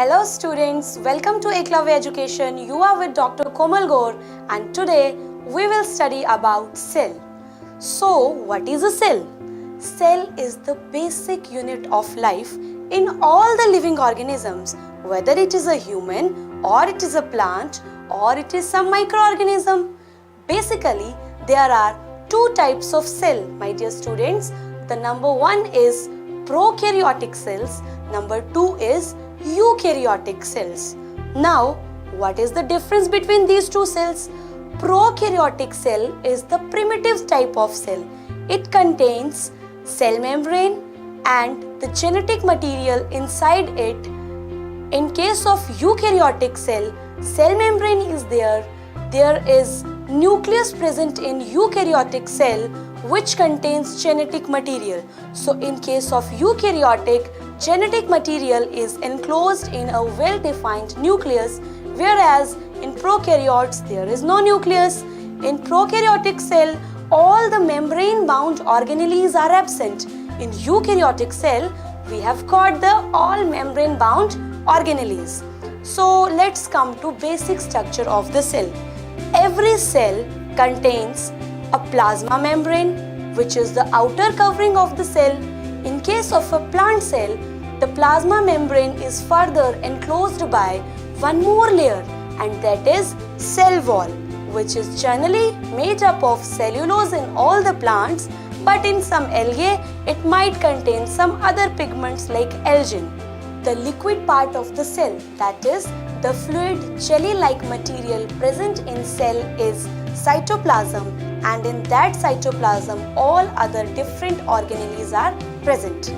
Hello students, welcome to Eklavya Education. You are with Dr. Komal Gaur and today we will study about cell. So what is a cell? Cell is the basic unit of life in all the living organisms, whether it is a human or it is a plant or it is some microorganism. Basically, there are two types of cell, my dear students. The number one is prokaryotic cells, number two is eukaryotic cells. Now, what is the difference between these two cells? Prokaryotic cell is the primitive type of cell. It contains cell membrane and the genetic material inside it. In case of eukaryotic cell, cell membrane is there. There is nucleus present in eukaryotic cell which contains genetic material. So in case of eukaryotic, genetic material is enclosed in a well-defined nucleus, whereas in prokaryotes there is no nucleus. In prokaryotic cell, all the membrane-bound organelles are absent. In eukaryotic cell, we have got the all membrane-bound organelles. So let's come to basic structure of the cell. Every cell contains a plasma membrane, which is the outer covering of the cell. In case of a plant cell, the plasma membrane is further enclosed by one more layer, and that is cell wall, which is generally made up of cellulose in all the plants, but in some algae it might contain some other pigments like algin. The liquid part of the cell, that is the fluid jelly-like material present in cell, is cytoplasm, and in that cytoplasm all other different organelles are present.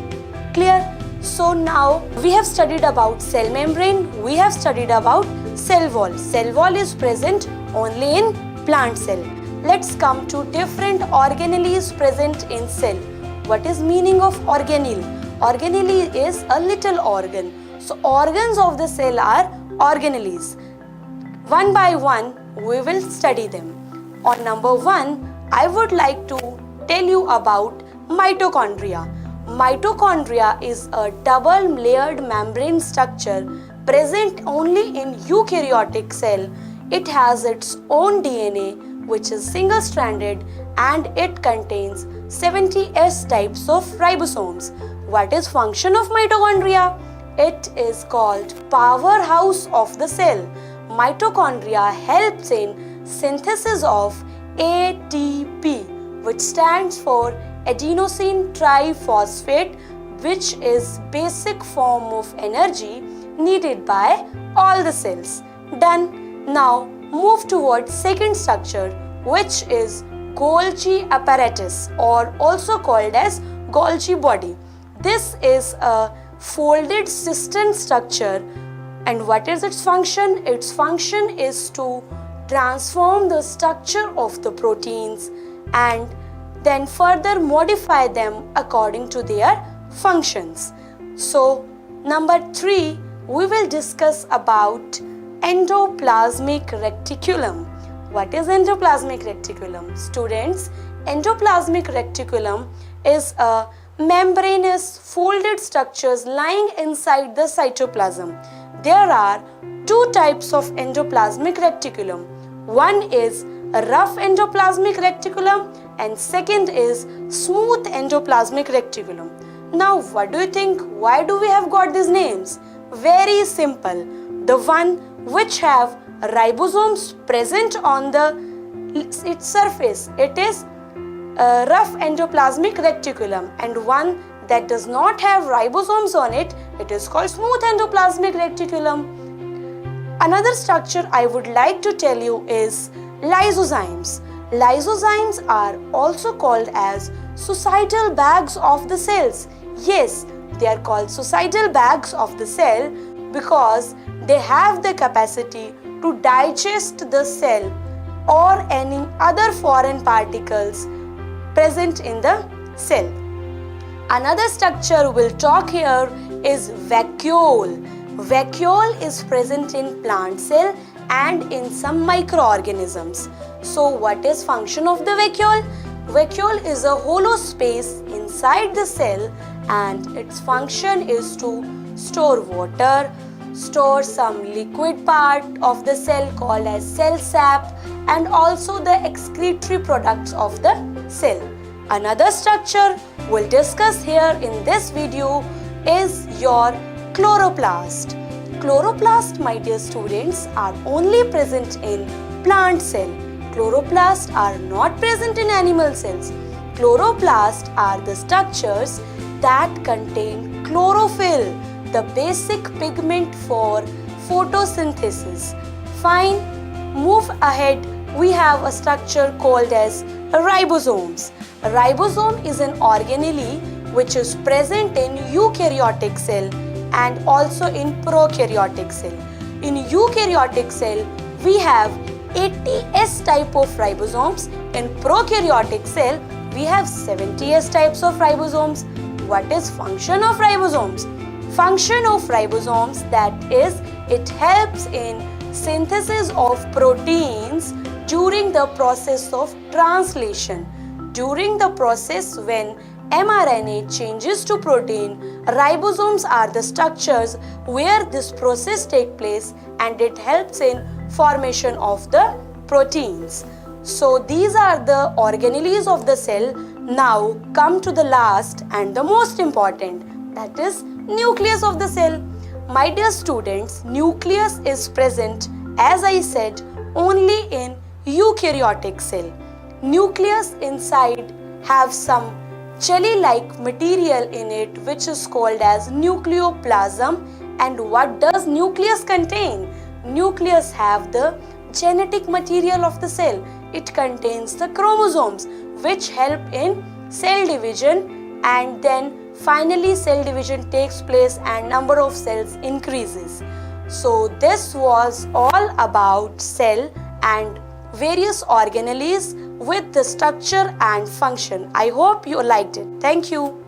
Clear? So now we have studied about cell membrane, we have studied about cell wall. Cell wall is present only in plant cell. Let's come to different organelles present in cell. What is meaning of organelle? Organelle is a little organ. So organs of the cell are organelles. One by one we will study them. On number one, I would like to tell you about mitochondria. Mitochondria is a double layered membrane structure present only in eukaryotic cell. It has its own DNA which is single stranded and it contains 70 S types of ribosomes. What is function of mitochondria? It is called powerhouse of the cell. Mitochondria helps in synthesis of ATP, which stands for adenosine triphosphate, which is basic form of energy needed by all the cells. Done. Now move towards second structure, which is Golgi apparatus, or also called as Golgi body. This is a folded cistern structure, and what is its function? Its function is to transform the structure of the proteins and then further modify them according to their functions. So number 3, we will discuss about endoplasmic reticulum. What is endoplasmic reticulum? Students, endoplasmic reticulum is a membranous folded structures lying inside the cytoplasm. There are two types of endoplasmic reticulum. One is a rough endoplasmic reticulum and second is smooth endoplasmic reticulum. Now what do you think? Why do we have got these names? Very simple. The one which have ribosomes present on its surface, it is a rough endoplasmic reticulum, and one that does not have ribosomes on it, it is called smooth endoplasmic reticulum. Another structure I would like to tell you is lysozymes. Lysozymes are also called as suicidal bags of the cells. Yes, they are called suicidal bags of the cell because they have the capacity to digest the cell or any other foreign particles present in the cell. Another structure we'll talk here is vacuole. Vacuole is present in plant cell and in some microorganisms. So what is function of the vacuole? Vacuole is a hollow space inside the cell and its function is to store water, stores some liquid part of the cell called as cell sap and also the excretory products of the cell. Another structure we'll discuss here in this video is your chloroplast. Chloroplast, my dear students, are only present in plant cell. Chloroplasts are not present in animal cells. Chloroplasts are the structures that contain chlorophyll, the basic pigment for photosynthesis. Fine, move ahead. We have a structure called as ribosomes. A ribosome is an organelle which is present in eukaryotic cell and also in prokaryotic cell. In eukaryotic cell, we have 80S type of ribosomes. In prokaryotic cell, we have 70S types of ribosomes. What is function of ribosomes? Function of ribosomes, that is, it helps in synthesis of proteins during the process of translation. During the process when mRNA changes to protein, ribosomes are the structures where this process takes place and it helps in formation of the proteins. So these are the organelles of the cell. Now come to the last and the most important, that is nucleus of the cell. My dear students, nucleus is present, as I said, only in eukaryotic cell. Nucleus inside have some jelly-like material in it which is called as nucleoplasm. And what does nucleus contain? Nucleus have the genetic material of the cell. It contains the chromosomes which help in cell division, and then finally cell division takes place and number of cells increases. So this was all about cell and various organelles with the structure and function. I hope you liked it. Thank you.